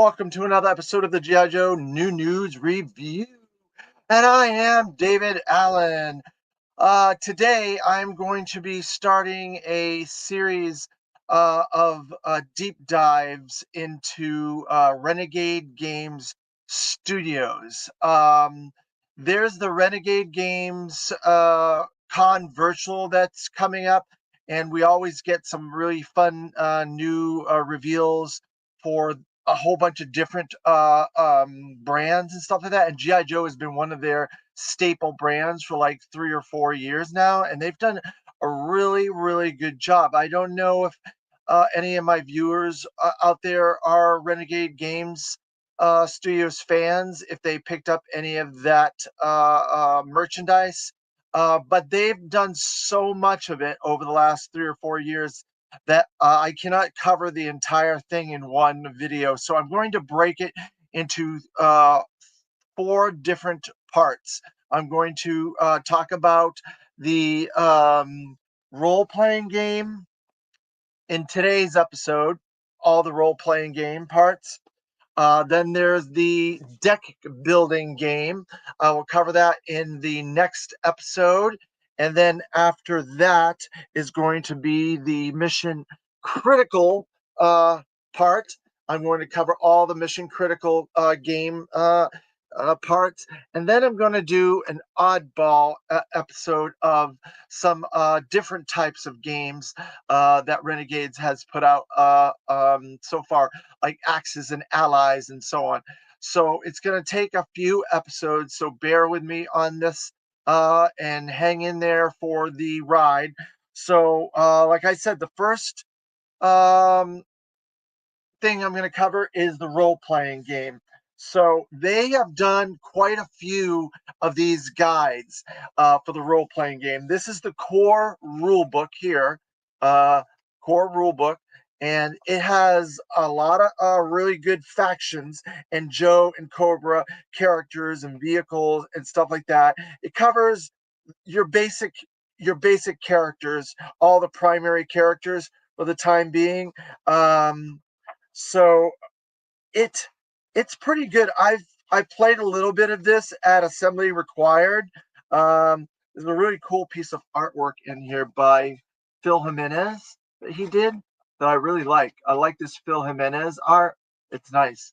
welcome to another episode of the G.I. Joe New News Review. And I am David Allen. Today I'm going to be starting a series of deep dives into Renegade Games Studios. There's the Renegade Games Con Virtual that's coming up, and we always get some really fun new reveals for a whole bunch of different brands and stuff like that. And G.I. Joe has been one of their staple brands for like 3 or 4 years now, and they've done a really good job. I don't know if any of my viewers out there are Renegade Games Studios fans, if they picked up any of that merchandise, but they've done so much of it over the last 3 or 4 years that I cannot cover the entire thing in one video. So I'm going to break it into 4 different parts. I'm going to talk about the role-playing game in today's episode, all the role-playing game parts. Then there's the deck building game. I will cover that in the next episode. And then after that is going to be the mission critical part. I'm going to cover all the mission critical game parts. And then I'm going to do an oddball episode of some different types of games that Renegades has put out so far, like Axes and Allies and so on. So it's going to take a few episodes, so bear with me on this and hang in there for the ride. So like I said, the first thing I'm going to cover is the role-playing game. So they have done quite a few of these guides for the role-playing game. This is the core rule book here, core rule book, and it has a lot of really good factions and Joe and Cobra characters and vehicles and stuff like that. It covers your basic characters, all the primary characters for the time being. So it's pretty good. I played a little bit of this at Assembly Required. There's a really cool piece of artwork in here by Phil Jimenez that he did that I really like. I like this Phil Jimenez art. It's nice.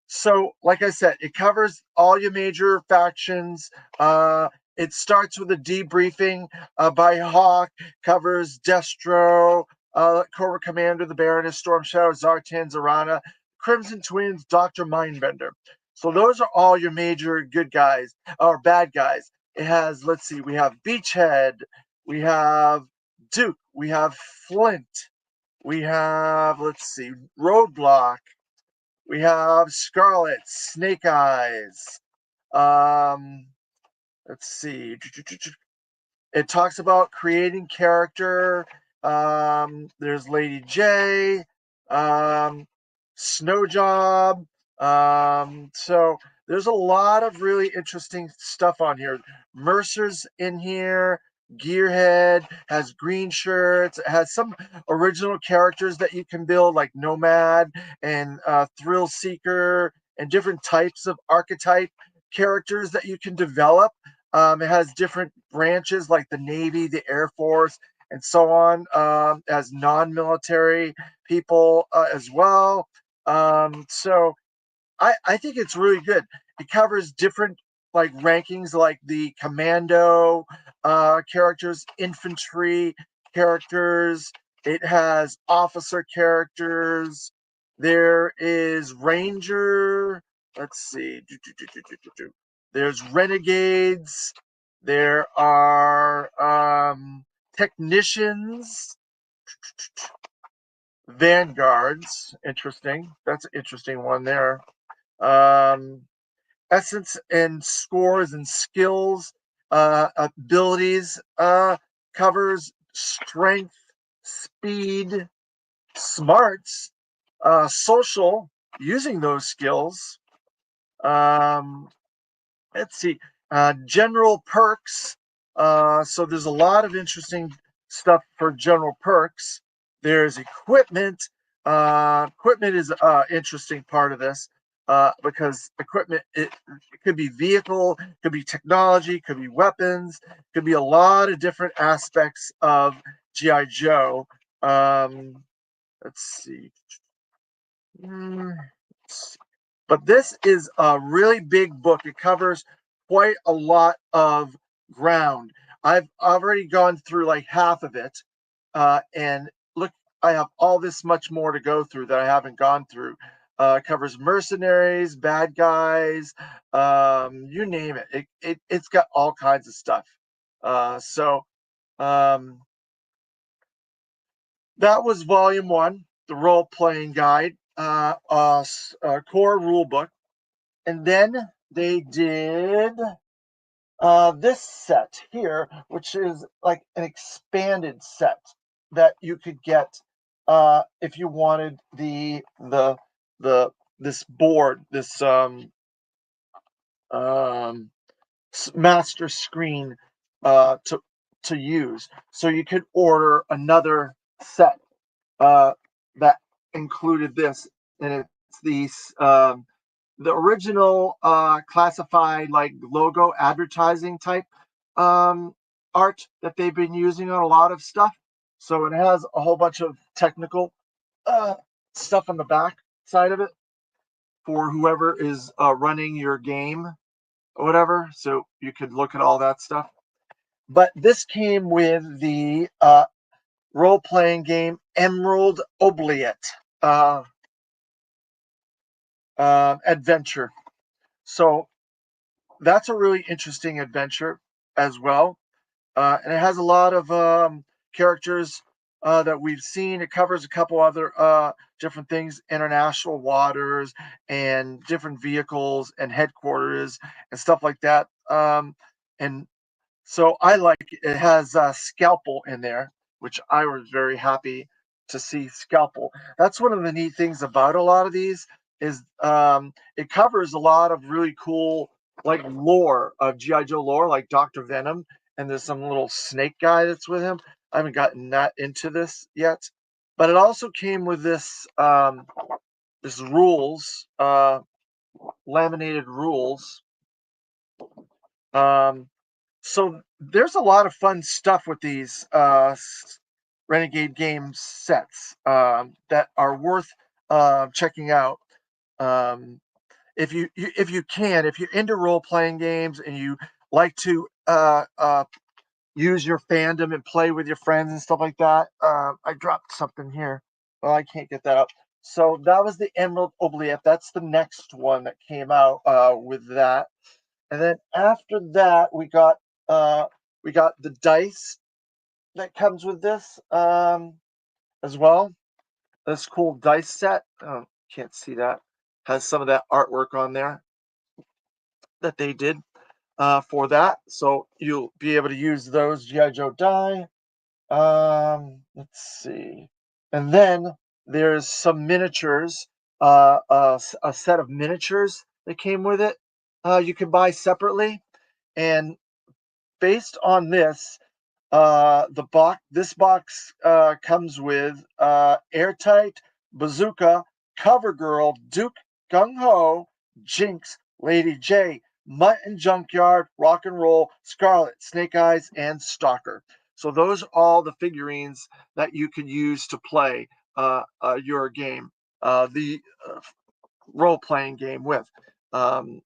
So like I said, it covers all your major factions. It starts with a debriefing by Hawk, covers Destro, Cobra Commander, the Baroness, Storm Shadow, Zartan, Zarana, Crimson Twins, Dr. Mindbender. So those are all your major good guys or bad guys. It has, let's see, we have Beachhead, we have Duke, we have Flint, we have, let's see, Roadblock, we have Scarlet, Snake Eyes. Let's see. It talks about creating character. There's Lady J, Snow Job. So there's a lot of really interesting stuff on here. Mercer's in here. Gearhead has green shirts. It has some original characters that you can build, like Nomad and Thrill Seeker, and different types of archetype characters that you can develop. It has different branches like the Navy, the Air Force, and so on, as non-military people as well. So I think it's really good. It covers different like rankings, like the commando characters, infantry characters. It has officer characters. There is ranger. Let's see. There's renegades. There are technicians. Vanguards. Interesting. That's an interesting one there. Essence and scores and skills, abilities, covers strength, speed, smarts, social, using those skills. Let's see, general perks. So there's a lot of interesting stuff for general perks. There's equipment. Equipment is interesting part of this because equipment it could be vehicle, could be technology, could be weapons, could be a lot of different aspects of GI Joe. Um, let's see. Mm, but this is a really big book. It covers quite a lot of ground. I've already gone through like half of it, and look, I have all this much more to go through that I haven't gone through. It covers mercenaries, bad guys, you name it. It's got all kinds of stuff. So um, that was volume one, the role playing guide, core rule book. And then they did this set here, which is like an expanded set that you could get if you wanted the this board, this um, master screen to use. So you could order another set uh, that included this, and it's the original classified like logo advertising type art that they've been using on a lot of stuff. So it has a whole bunch of technical uh, stuff on the back side of it for whoever is running your game or whatever. So you could look at all that stuff. But this came with the role playing game Emerald Obliette adventure. So that's a really interesting adventure as well. And it has a lot of characters that we've seen. It covers a couple other different things, international waters and different vehicles and headquarters and stuff like that. And so I like it has Scalpel in there, which I was very happy to see Scalpel. That's one of the neat things about a lot of these is it covers a lot of really cool like lore of GI Joe lore, like Doctor Venom, and there's some little snake guy that's with him. I haven't gotten that into this yet, but it also came with this rules laminated rules. Um, so there's a lot of fun stuff with these Renegade game sets that are worth checking out. Um, if you can, if you're into role playing games and you like to use your fandom and play with your friends and stuff like that, I dropped something here. Well, I can't get that up. So that was the Emerald Obliette. That's the next one that came out with that. And then after that, we got the dice that comes with this as well. This cool dice set. Oh, can't see that. Has some of that artwork on there that they did for that. So you'll be able to use those GI Joe die. Let's see. And then there's some miniatures. A set of miniatures that came with it. You can buy separately. And based on this, this box comes with Airtight, Bazooka, Covergirl, Duke, Gung Ho, Jinx, Lady J, Mutt and Junkyard, Rock and Roll, Scarlet, Snake Eyes, and Stalker. So those are all the figurines that you can use to play your game, the role-playing game with. Um,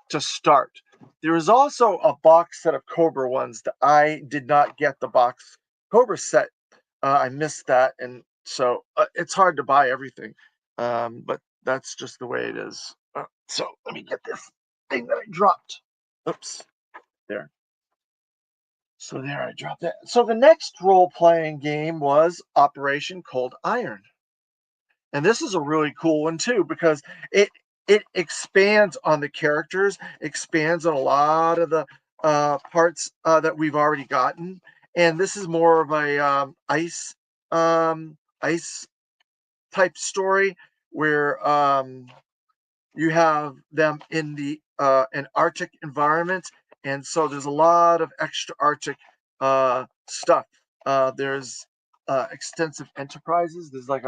to start. There is also a box set of Cobra ones that I did not get the box Cobra set. I missed that, and so it's hard to buy everything. But that's just the way it is. So let me get this thing that I dropped. Oops, there. So there, I dropped that. So the next role-playing game was Operation Cold Iron. And this is a really cool one too because it it expands on the characters, expands on a lot of the parts that we've already gotten, and this is more of a ice type story where you have them in the an Arctic environment, and so there's a lot of extra Arctic stuff. There's extensive enterprises. There's like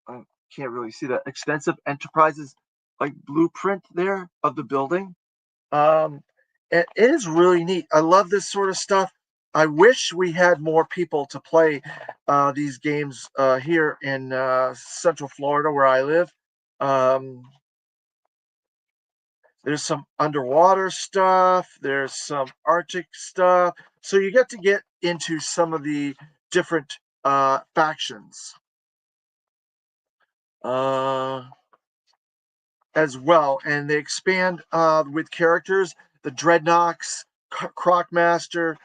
I can't really see that extensive enterprises like blueprint there of the building. Um, it is really neat. I love this sort of stuff. I wish we had more people to play these games here in Central Florida, where I live. Um, there's some underwater stuff. There's some Arctic stuff. So you get into some of the different factions. Uh, as well, and they expand with characters: the Dreadnoks, Crocmaster,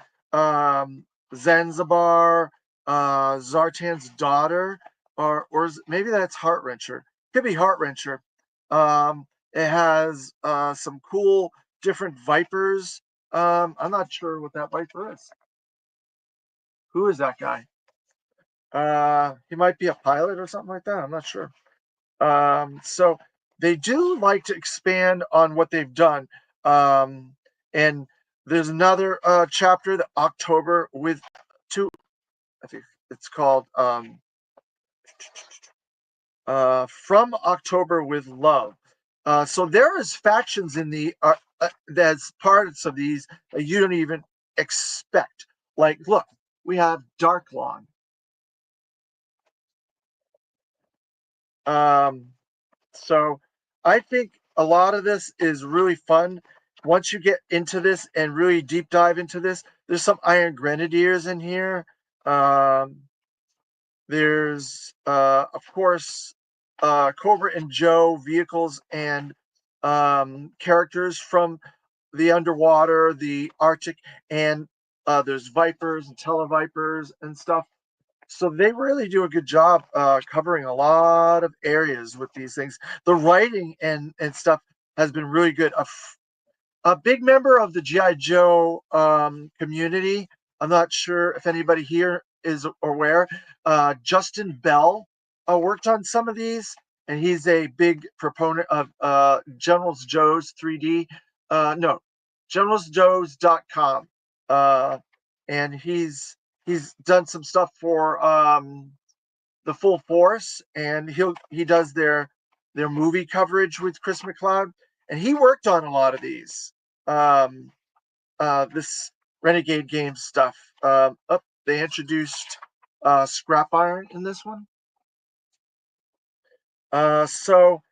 Zanzibar, Zartan's daughter, or maybe that's Heartwrencher. Could be Heartwrencher. It has some cool different vipers. I'm not sure what that viper is. Who is that guy? He might be a pilot or something like that. I'm not sure. So they do like to expand on what they've done. And there's another chapter, the October with two. I think it's called From October with Love. So there is factions in the that's parts of these that you don't even expect. Like, look, we have Darklawn. Um, So I think a lot of this is really fun. Once you get into this and really deep dive into this, there's some Iron Grenadiers in here. Um, there's, of course, Cobra and Joe vehicles and characters from the underwater, the Arctic, and there's Vipers and Televipers and stuff. So they really do a good job covering a lot of areas with these things. The writing and stuff has been really good. A big member of the GI Joe community. I'm not sure if anybody here is aware. Justin Bell worked on some of these, and he's a big proponent of General's Joe's 3D. No, generalsjoes.com. And he's done some stuff for the Full Force, and he does their movie coverage with Chris McLeod, and he worked on a lot of these. Um, this Renegade game stuff. They introduced scrap iron in this one. So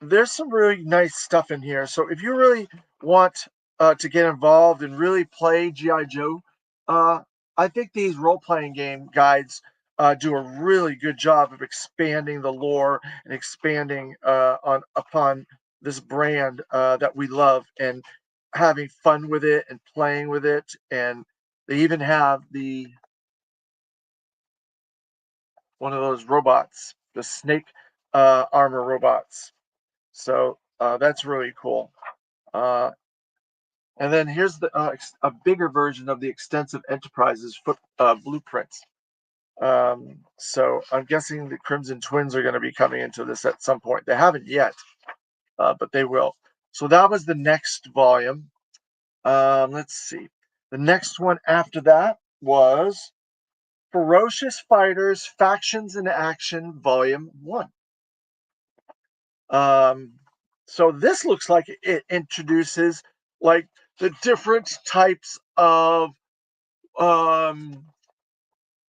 there's some really nice stuff in here. So if you really want to get involved and really play GI Joe, uh, I think these role playing game guides do a really good job of expanding the lore and expanding on upon this brand that we love and having fun with it and playing with it. And they even have the one of those robots, the snake armor robots. So that's really cool. Uh, and then here's a bigger version of the extensive enterprises blueprints. So I'm guessing the Crimson Twins are going to be coming into this at some point. They haven't yet, but they will. So that was the next volume. Let's see. The next one after that was Ferocious Fighters Factions in Action Volume 1. Um, so this looks like it introduces like the different types of um,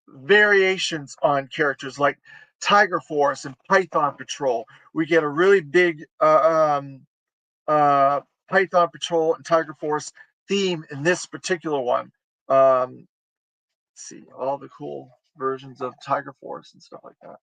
variations on characters, like Tiger Force and Python Patrol. We get a really big uh, Python Patrol and Tiger Force theme in this particular one. Let's see all the cool versions of Tiger Force and stuff like that.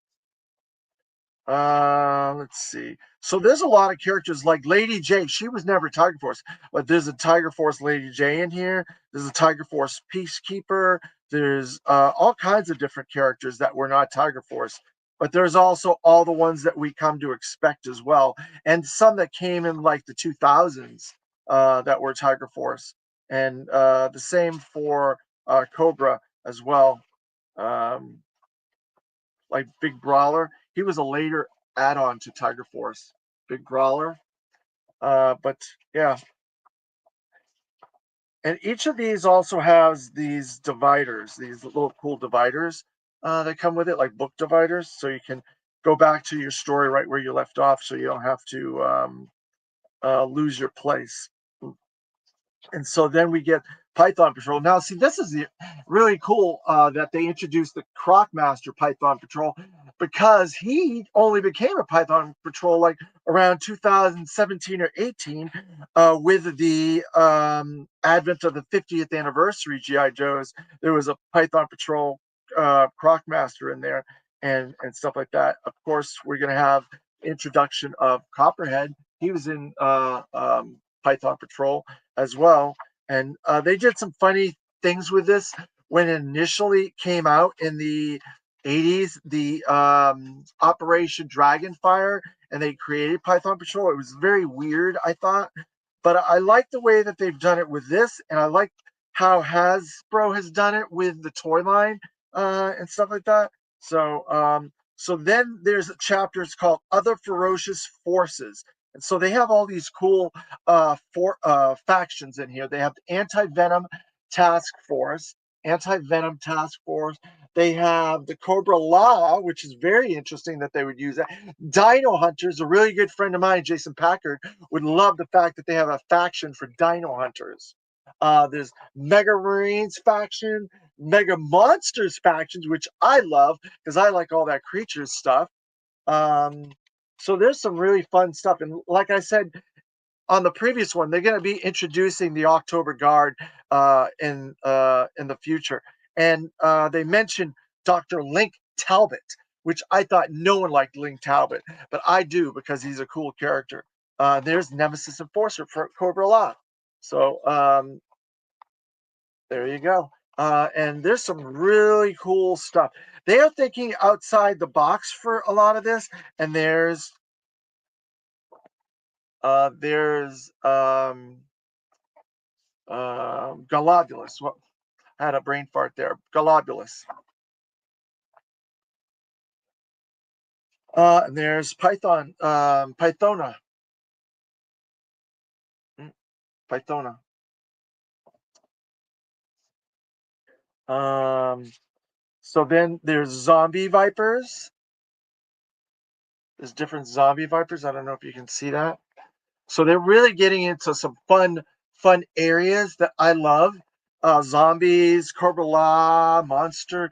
Let's see. So there's a lot of characters like Lady J. She was never Tiger Force, but there's a Tiger Force Lady J in here. There's a Tiger Force Peacekeeper. There's all kinds of different characters that were not Tiger Force, but there's also all the ones that we come to expect as well, and some that came in like the 2000s that were Tiger Force, and the same for Cobra as well. Um, like Big Brawler. He was a later add-on to Tiger Force, Big Brawler. But yeah, and each of these also has these dividers, these little cool dividers that come with it, like book dividers, so you can go back to your story right where you left off, so you don't have to lose your place. And so then we get Python Patrol. Now, see, this is really cool that they introduced the Crocmaster Python Patrol, because he only became a Python Patrol like around 2017 or 18 with the advent of the 50th anniversary GI Joes. There was a Python Patrol Crocmaster in there and stuff like that. Of course, we're going to have introduction of Copperhead. He was in Python Patrol as well. And they did some funny things with this when it initially came out in the 80s, the Operation Dragonfire, and they created Python Patrol. It was very weird, I thought. But I like the way that they've done it with this, and I like how Hasbro has done it with the toy line and stuff like that. So then there's chapters called Other Ferocious Forces. And so they have all these cool factions in here. They have the Anti-Venom Task Force. They have the Cobra Law, which is very interesting that they would use that. Dino Hunters, a really good friend of mine, Jason Packard, would love the fact that they have a faction for Dino Hunters. There's Mega Marines faction, Mega Monsters factions, which I love because I like all that creatures stuff. Um, so there's some really fun stuff. And like I said on the previous one, they're going to be introducing the October Guard in the future. And they mentioned Dr. Link Talbot, which I thought no one liked Link Talbot, but I do because he's a cool character. There's Nemesis Enforcer for Cobra Law. So there you go. And there's some really cool stuff. They are thinking outside the box for a lot of this, and there's Galobulus. Well, I had a brain fart there. Galobulus. And there's Pythona. Pythona. So then there's zombie vipers. There's different zombie vipers. I don't know if you can see that. So they're really getting into some fun areas that I love. Zombies, Cobra Law, monster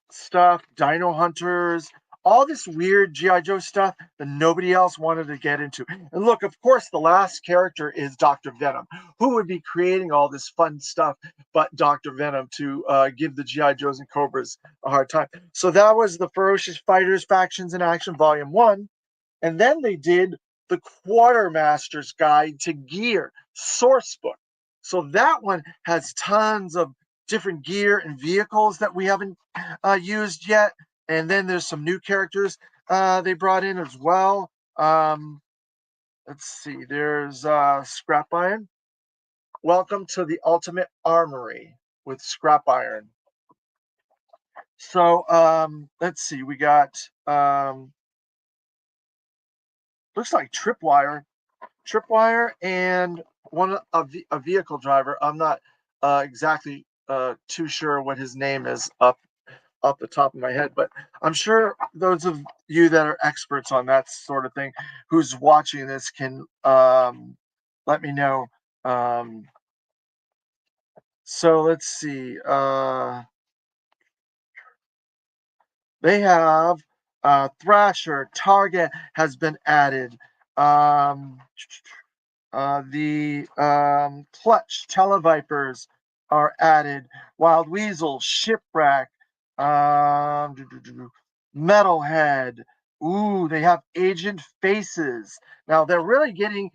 stuff, Dino Hunters, all this weird GI Joe stuff that nobody else wanted to get into. And look, of course, the last character is Dr. Venom. Who would be creating all this fun stuff but Dr. Venom to give the GI Joes and Cobras a hard time? So that was the Ferocious Fighters Factions in Action Volume 1. And then they did the Quartermaster's Guide to Gear source book. So that one has tons of different gear and vehicles that we haven't used yet. And then there's some new characters they brought in as well. Let's see, there's Scrap Iron. Welcome to the Ultimate Armory with Scrap Iron. So let's see, we got looks like Tripwire and a vehicle driver. I'm not exactly too sure what his name is up the top of my head, but I'm sure those of you that are experts on that sort of thing, who's watching this, can let me know. So let's see. They have Thrasher, Target has been added. The Clutch Televipers are added. Wild Weasel, Shipwreck, Metalhead. Ooh, they have Agent Faces. Now they're really getting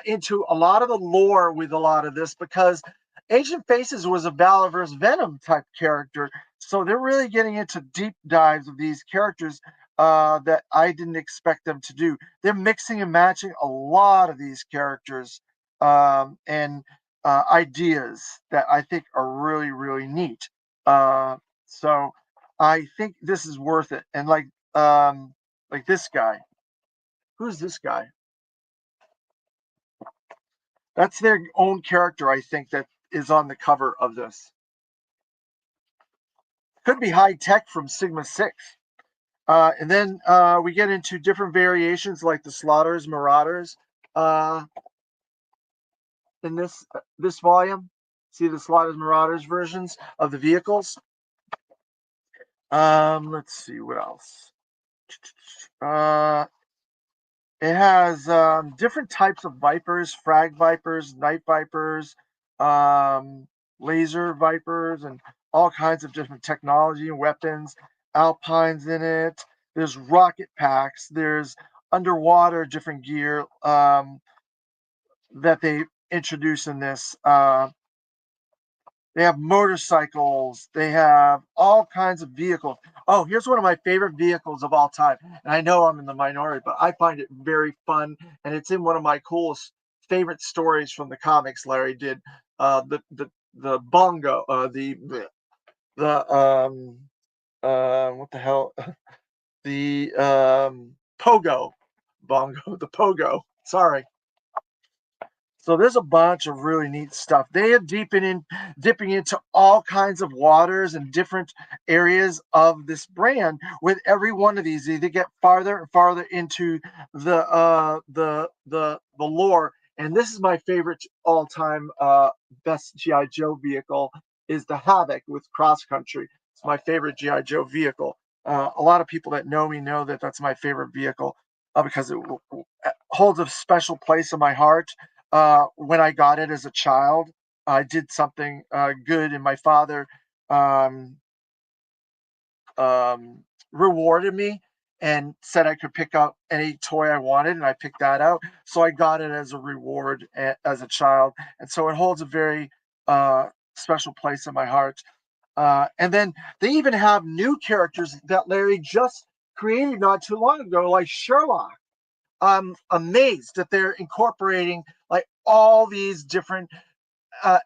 into a lot of the lore with a lot of this, because Agent Faces was a Valor vs. Venom type character. So they're really getting into deep dives of these characters that I didn't expect them to do. They're mixing and matching a lot of these characters and ideas that I think are really, really neat. So I think this is worth it. And like this guy. Who's this guy? That's their own character, I think, that is on the cover of this. Could be High Tech from Sigma 6. And then we get into different variations like the Slaughters, Marauders in this volume. See the Slaughters, Marauders versions of the vehicles. Let's see what else. Uh, it has different types of Vipers, Frag Vipers, Night Vipers, um, Laser Vipers, and all kinds of different technology and weapons. Alpines in it. There's rocket packs. There's underwater different gear that they introduce in this. They have motorcycles. They have all kinds of vehicles. Oh, here's one of my favorite vehicles of all time. And I know I'm in the minority, but I find it very fun. And it's in one of my coolest favorite stories from the comics Larry did. The bongo, the what the hell? The pogo bongo, the pogo. Sorry. So there's a bunch of really neat stuff. They are dipping into all kinds of waters and different areas of this brand. With every one of these, they get farther and farther into the lore. And this is my favorite all-time best GI Joe vehicle is the Havoc with Cross Country. It's my favorite GI Joe vehicle. A lot of people that know me know that that's my favorite vehicle because it holds a special place in my heart. When I got it as a child, I did something good, and my father um, um, rewarded me and said I could pick out any toy I wanted, and I picked that out. So I got it as a reward as a child, and so it holds a very special place in my heart. And then they even have new characters that Larry just created not too long ago, like Sherlock. I'm amazed that they're incorporating like all these different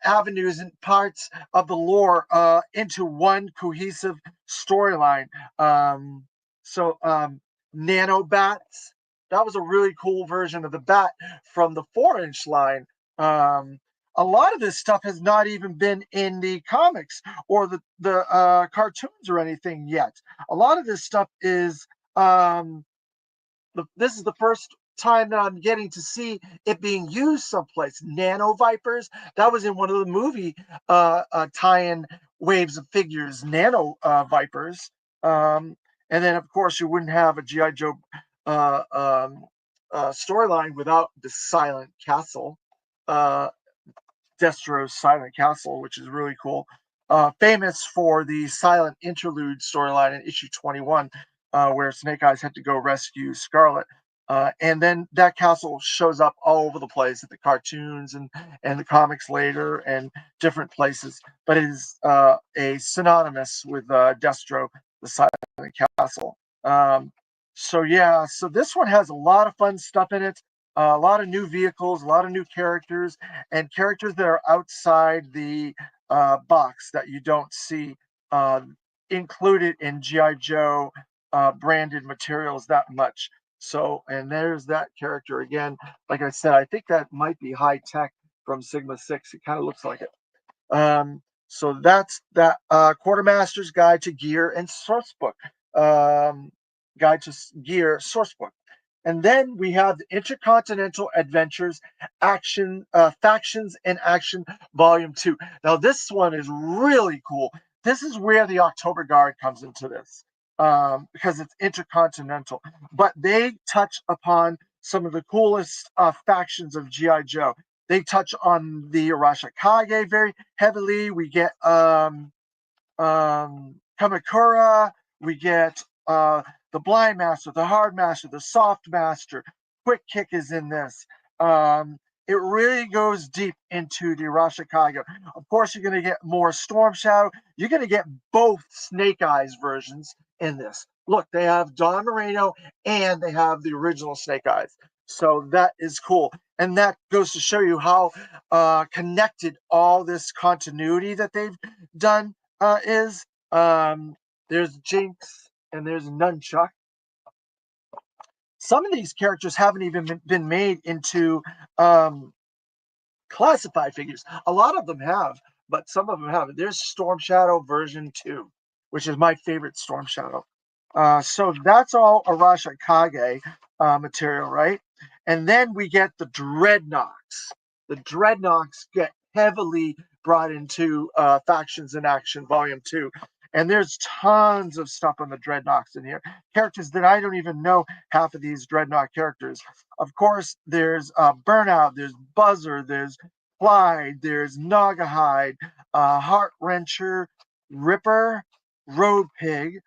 avenues and parts of the lore into one cohesive storyline. Um, so, Nanobats, that was a really cool version of the bat from the 4-inch line. Um, a lot of this stuff has not even been in the comics or the cartoons or anything yet. A lot of this stuff is this is the first time that I'm getting to see it being used someplace. Nano Vipers, that was in one of the movie tie-in waves of figures. Nano Vipers, and then of course you wouldn't have a GI Joe uh, um, storyline without the Silent Castle. Uh, Destro's Silent Castle, which is really cool. Famous for the silent interlude storyline in issue 21, where Snake Eyes had to go rescue Scarlet. And then that castle shows up all over the place at the cartoons and the comics later and different places. But it is a synonymous with Destro, the Silent Castle. So yeah, so this one has a lot of fun stuff in it. A lot of new vehicles, a lot of new characters, and characters that are outside the box that you don't see uh, included in GI Joe branded materials that much. So, and there's that character again. Like I said, I think that might be High Tech from Sigma 6. It kind of looks like it. So that's that Quartermaster's Guide to Gear and Sourcebook. Guide to Gear Sourcebook. And then we have the Intercontinental Adventures Factions and Action Volume 2. Now, this one is really cool. This is where the October Guard comes into this because it's intercontinental. But they touch upon some of the coolest factions of G.I. Joe. They touch on the Arashikage very heavily. We get Kamakura, we get the Blind Master, the Hard Master, the Soft Master. Quick Kick is in this. It really goes deep into the Arashikage. Of course, you're going to get more Storm Shadow. You're going to get both Snake Eyes versions in this. Look, they have Don Moreno and they have the original Snake Eyes. So that is cool. And that goes to show you how connected all this continuity that they've done is. There's Jinx and there's Nunchuck. Some of these characters haven't even been made into classified figures. A lot of them have, but some of them haven't. There's Storm Shadow version 2, which is my favorite Storm Shadow. So that's all Arashikage material, right? And then we get the Dreadnoks. The Dreadnoks get heavily brought into Factions in Action Volume 2. And there's tons of stuff on the Dreadnoks in here. Characters that I don't even know half of these Dreadnought characters. Of course, there's Burnout, there's Buzzer, there's Clyde, there's Nagahide, Heart Wrencher, Ripper, Road Pig,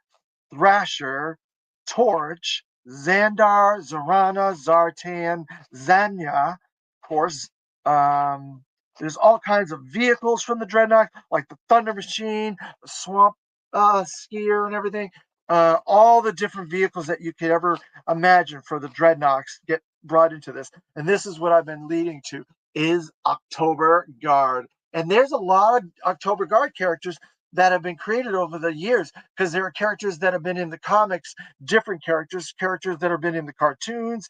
Thrasher, Torch, Xandar, Zorana, Zartan, Zanya, of course. Um, there's all kinds of vehicles from the Dreadnought, like the Thunder Machine, the Swamp Skier, and everything. All the different vehicles that you could ever imagine for the Dreadnoughts get brought into this. And this is what I've been leading to is October Guard. And there's a lot of October Guard characters that have been created over the years because there are characters that have been in the comics, different characters, characters that have been in the cartoons,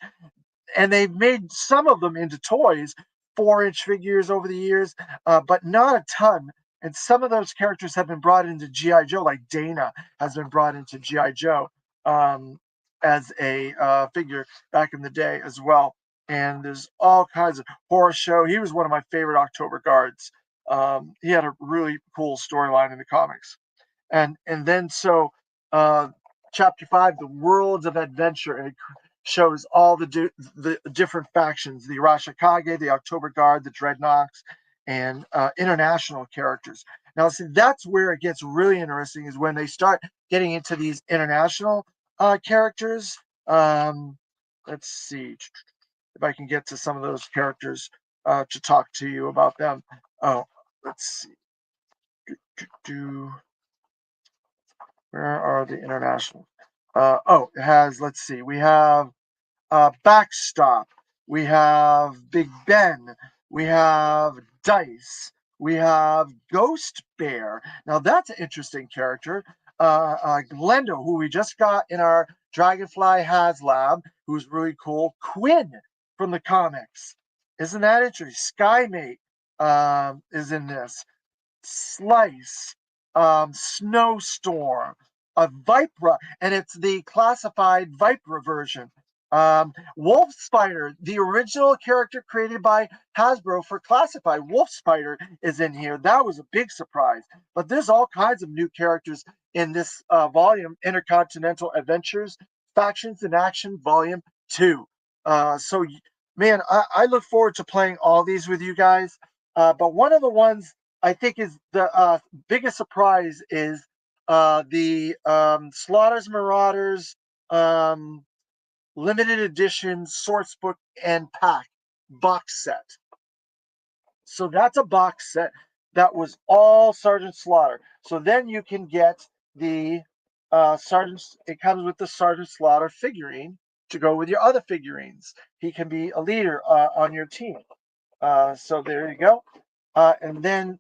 and they've made some of them into toys, 4-inch figures over the years, but not a ton. And some of those characters have been brought into GI Joe, like Dana has been brought into GI Joe as a figure back in the day as well. And there's all kinds of horror show. He was one of my favorite October Guards. He had a really cool storyline in the comics. And then so chapter 5, the worlds of adventure, and it shows all the different factions, the Arashikage, the October Guard, the Dreadnoks, and international characters. Now, see, that's where it gets really interesting, is when they start getting into these international characters. Let's see if I can get to some of those characters to talk to you about them. Oh, let's see. Where are the international? It has, let's see, we have Backstop, we have Big Ben, we have Dice, we have Ghost Bear. Now that's an interesting character. Glendo, who we just got in our Dragonfly HasLab, who's really cool. Quinn from the comics. Isn't that interesting? Skymate is in this. Slice, Snowstorm, a Vipra, and it's the classified Vipra version. Wolf Spider, the original character created by Hasbro for classified Wolf Spider, is in here. That was a big surprise. But there's all kinds of new characters in this volume, Intercontinental Adventures, Factions in Action Volume 2. So, man, I look forward to playing all these with you guys. But one of the ones I think is the biggest surprise is the Slaughter's Marauders limited edition source book and pack box set. So that's a box set that was all Sergeant Slaughter. So then you can get the Sergeant. It comes with the Sergeant Slaughter figurine to go with your other figurines. He can be a leader on your team. So there you go. And then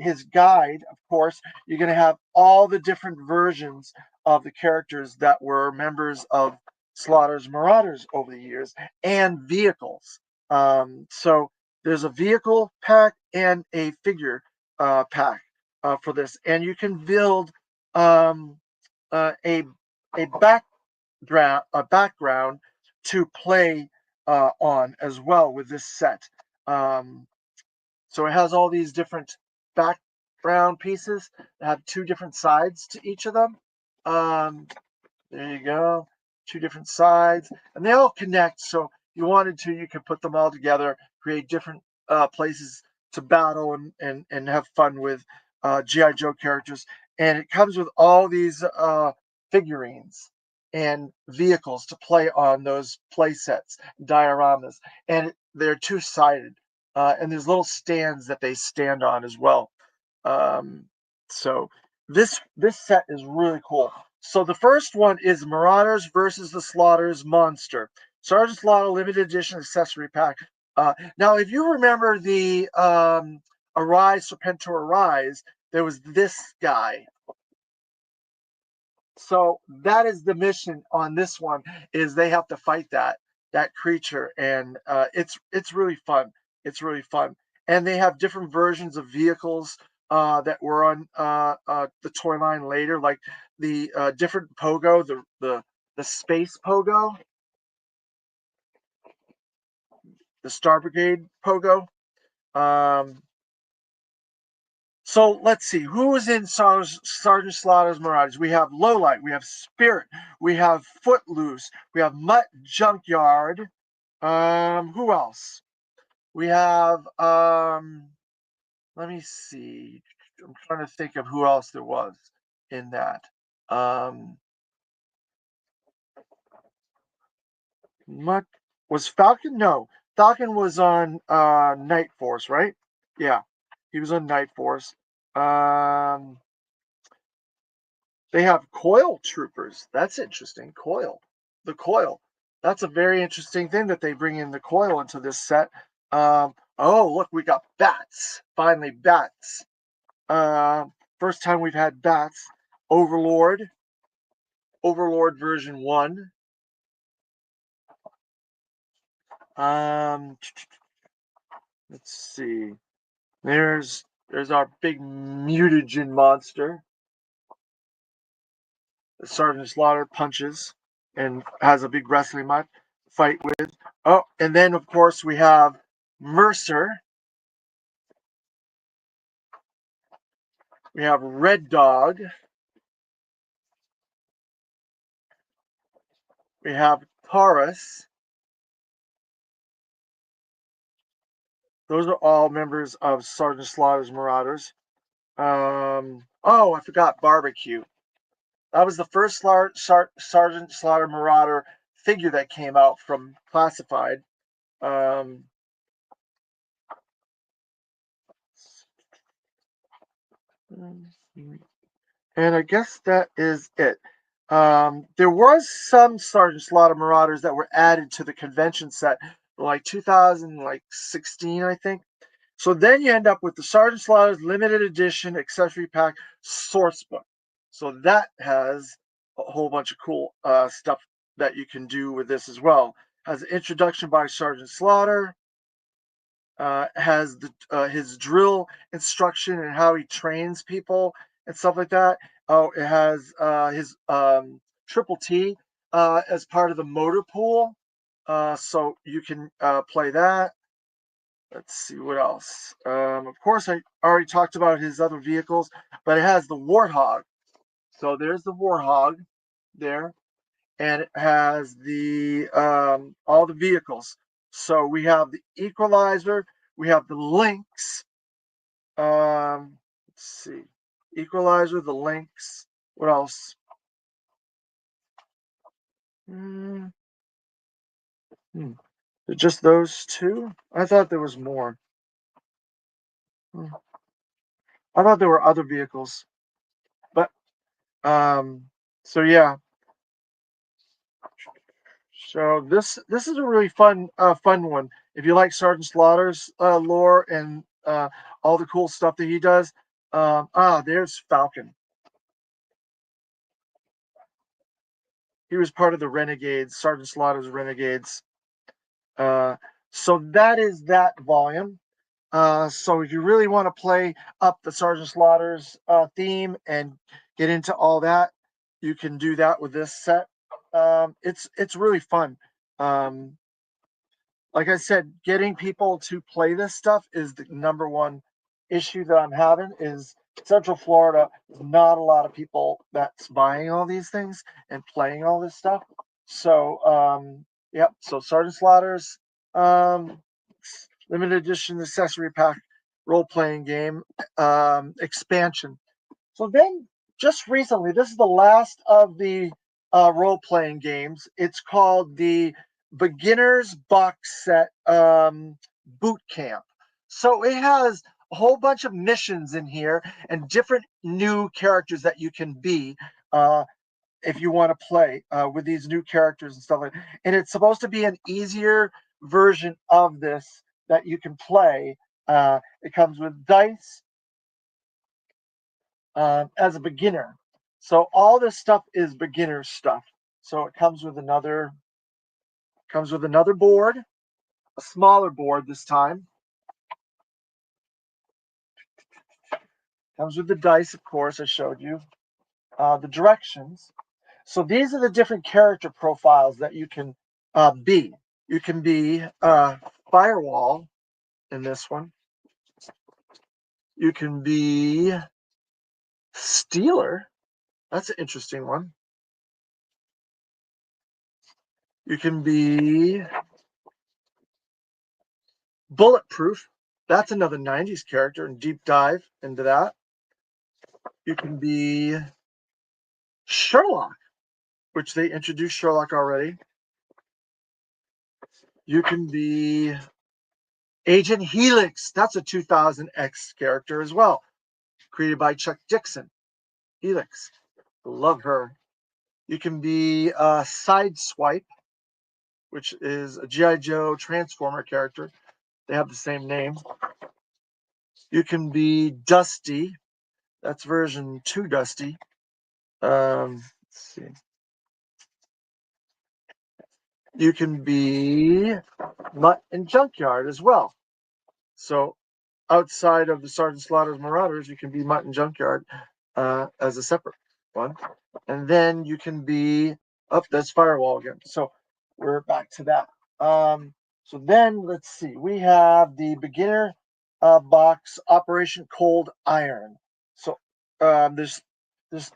his guide, of course, you're going to have all the different versions of the characters that were members of Slaughter's Marauders over the years, and vehicles. So there's a vehicle pack and a figure pack for this, and you can build a background to play on as well with this set. So it has all these different background pieces that have two different sides to each of them. There you go, two different sides, and they all connect. So you wanted to, you could put them all together, create different places to battle and have fun with GI Joe characters. And it comes with all these figurines and vehicles to play on those play sets, dioramas, and they're two-sided. And there's little stands that they stand on as well. So this set is really cool. So the first one is Marauders versus the Slaughters Monster. Sergeant Slaughter limited edition accessory pack. Now, if you remember the Arise Serpentor Arise, there was this guy. So that is the mission on this one, is they have to fight that creature, and it's really fun. It's really fun. And they have different versions of vehicles that were on the toy line later, like the different pogo, the space pogo, the Star Brigade pogo. Um, so let's see who is in Sergeant Slaughter's Marauders. We have Lowlight, we have Spirit, we have Footloose, we have Mutt Junkyard. Who else? We have let me see. I'm trying to think of who else there was in that. Um, Mutt was Falcon? No, Falcon was on Night Force, right? Yeah, he was on Night Force. Um, they have Coil Troopers. That's interesting. Coil, the Coil. That's a very interesting thing that they bring in the Coil into this set. Oh, look, we got bats. Finally, bats. Uh, First time we've had bats. Overlord, Overlord version 1. Um, let's see. There's our big mutagen monster. Sergeant Slaughter punches and has a big wrestling match fight with. Oh, and then of course we have Mercer. We have Red Dog. We have Taurus. Those are all members of Sergeant Slaughter's Marauders. Oh, I forgot Barbecue. That was the first Sergeant Slaughter Marauder figure that came out from Classified. Um, and I guess that is it. There was some Sergeant Slaughter Marauders that were added to the convention set, like 2016, I think. So then you end up with the Sergeant Slaughter's limited edition accessory pack source book. So that has a whole bunch of cool stuff that you can do with this as well. Has an introduction by Sergeant Slaughter. Has his drill instruction and how he trains people and stuff like that. Oh, it has his triple T as part of the motor pool, so you can play that. Let's see what else. Of course, I already talked about his other vehicles, but it has the Warthog. So there's the Warthog there, and it has the all the vehicles. So we have the Equalizer, we have the Lynx. Let's see, Equalizer, the Lynx. What else? Hmm, hmm. Just those two? I thought there was more. Hmm. I thought there were other vehicles, but so yeah. So this is a really fun one. If you like Sergeant Slaughter's lore and all the cool stuff that he does, there's Falcon. He was part of the Renegades, Sergeant Slaughter's Renegades. Uh, so that is that volume. So if you really want to play up the Sergeant Slaughter's theme and get into all that, you can do that with this set. It's really fun. Um, like I said, getting people to play this stuff is the number one issue that I'm having. Is Central Florida, there's not a lot of people that's buying all these things and playing all this stuff. So yep. So Sergeant Slaughter's um, limited edition accessory pack role playing game expansion. So then, just recently, this is the last of the role playing games. It's called the Beginner's Box Set Boot Camp. So it has a whole bunch of missions in here and different new characters that you can be if you want to play with these new characters and stuff like that. And it's supposed to be an easier version of this that you can play. It comes with dice as a beginner. So all this stuff is beginner stuff. So it comes with another board, a smaller board this time. Comes with the dice, of course, I showed you. The directions. So these are the different character profiles that you can be. You can be Firewall in this one. You can be Stealer. That's an interesting one. You can be Bulletproof. That's another 90s character, and deep dive into that. You can be Sherlock, which they introduced Sherlock already. You can be Agent Helix. That's a 2000X character as well, created by Chuck Dixon. Helix. Love her. You can be Sideswipe, which is a G.I. Joe Transformer character. They have the same name. You can be Dusty. That's version 2 Dusty. Let's see. You can be Mutt and Junkyard as well. So outside of the Sergeant Slaughter's Marauders, you can be Mutt and Junkyard as a separate one. And then you can be, that's Firewall again. So we're back to that. So then let's see. We have the beginner box, Operation Cold Iron. So there's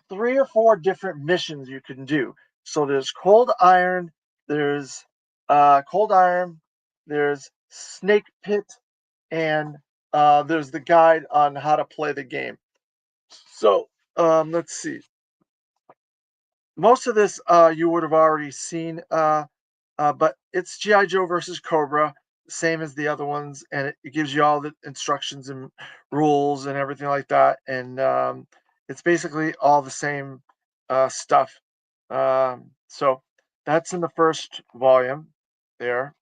3 or 4 different missions you can do. So there's Cold Iron, there's there's Snake Pit, and there's the guide on how to play the game. So let's see. Most of this you would have already seen, but it's G.I. Joe versus Cobra, same as the other ones, and it gives you all the instructions and rules and everything like that. And it's basically all the same stuff. So that's in the first volume there.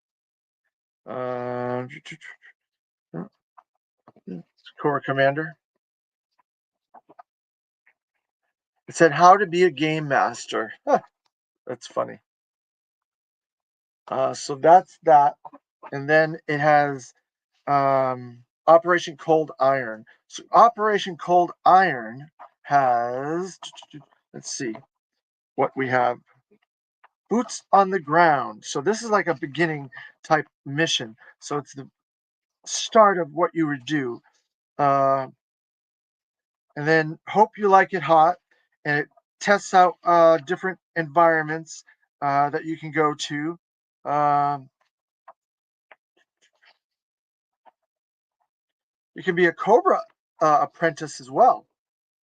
Cobra Commander. It said how to be a game master. Huh, that's funny. So that's that. And then it has Operation Cold Iron. So Operation Cold Iron has, let's see what we have. Boots on the ground. So this is like a beginning type mission. So it's the start of what you would do. And then Hope You Like It Hot. And it tests out different environments that you can go to. You can be a Cobra apprentice as well.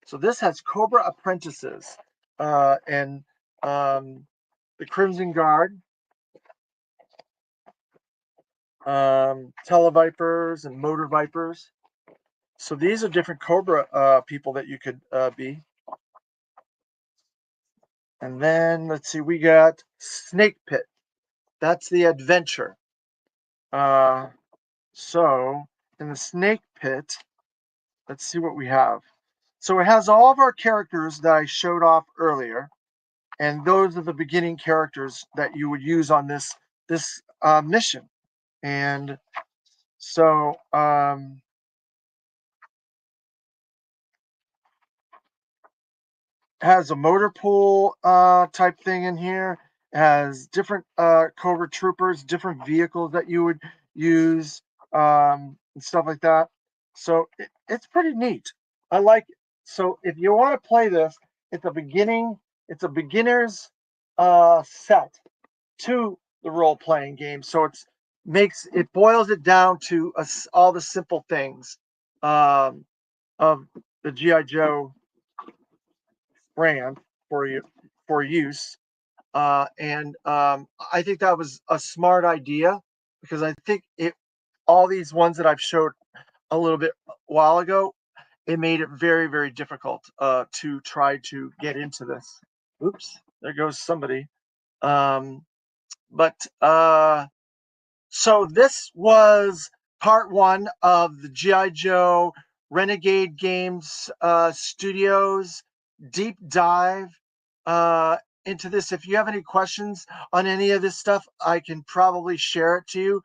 So this has Cobra apprentices and the Crimson Guard, Televipers, and Motor Vipers. So these are different Cobra people that you could be. And then let's see, we got Snake Pit. That's the adventure. So in the Snake Pit, let's see what we have. So it has all of our characters that I showed off earlier, and those are the beginning characters that you would use on this mission. And so has a motor pool type thing in here. It has different Cobra troopers, different vehicles that you would use, and stuff like that. So it's pretty neat. I like it. So if you want to play this, it's a beginner's set to the role-playing game. So it boils it down to all the simple things of the GI Joe brand for use. And I think that was a smart idea because I think all these ones that I've showed a little bit while ago, it made it very, very difficult to try to get into this. Oops, there goes somebody. But so this was part 1 of the G.I. Joe Renegade Games Studios deep dive into this. If you have any questions on any of this stuff, I can probably share it to you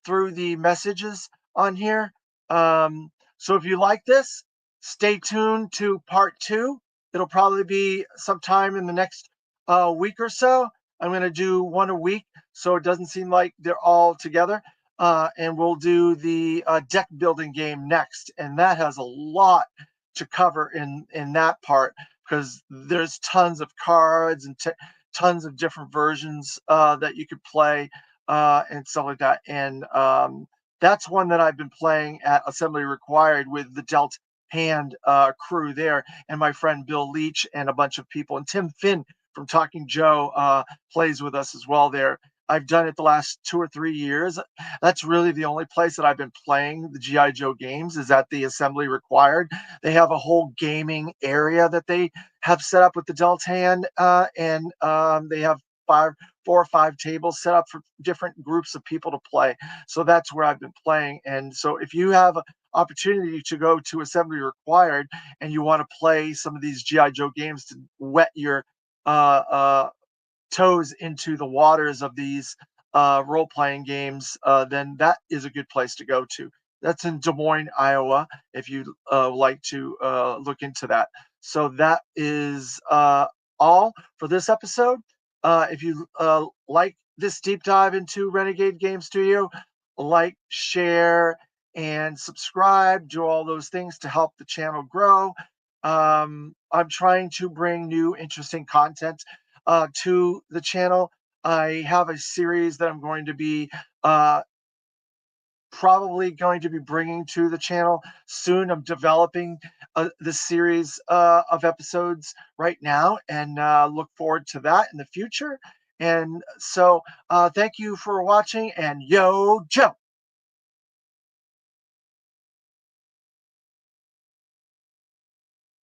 through the messages on here. So if you like this, stay tuned to part two. It'll probably be sometime in the next week or so. I'm going to do one a week so it doesn't seem like they're all together. And we'll do the deck building game next. And that has a lot to cover in that part because there's tons of cards and tons of different versions that you could play and stuff like that. And that's one that I've been playing at Assembly Required with the Dealt Hand crew there, and my friend Bill Leach and a bunch of people. And Tim Finn from Talking Joe plays with us as well there. I've done it the last 2 or 3 years. That's really the only place that I've been playing the GI Joe games is at the Assembly Required. They have a whole gaming area that they have set up with the Dealt Hand, and they have 4 or 5 tables set up for different groups of people to play. So that's where I've been playing. And so if you have an opportunity to go to Assembly Required and you want to play some of these GI Joe games to wet your uh, uh, toes into the waters of these role playing games, then that is a good place to go to. That's in Des Moines, Iowa, if you like to look into that. So that is all for this episode. If you like this deep dive into Renegade Game Studio, like, share, and subscribe. Do all those things to help the channel grow. I'm trying to bring new, interesting content to the channel. I have a series that I'm going to be probably going to be bringing to the channel soon. I'm developing the series of episodes right now and look forward to that in the future. And so thank you for watching, and yo, Joe.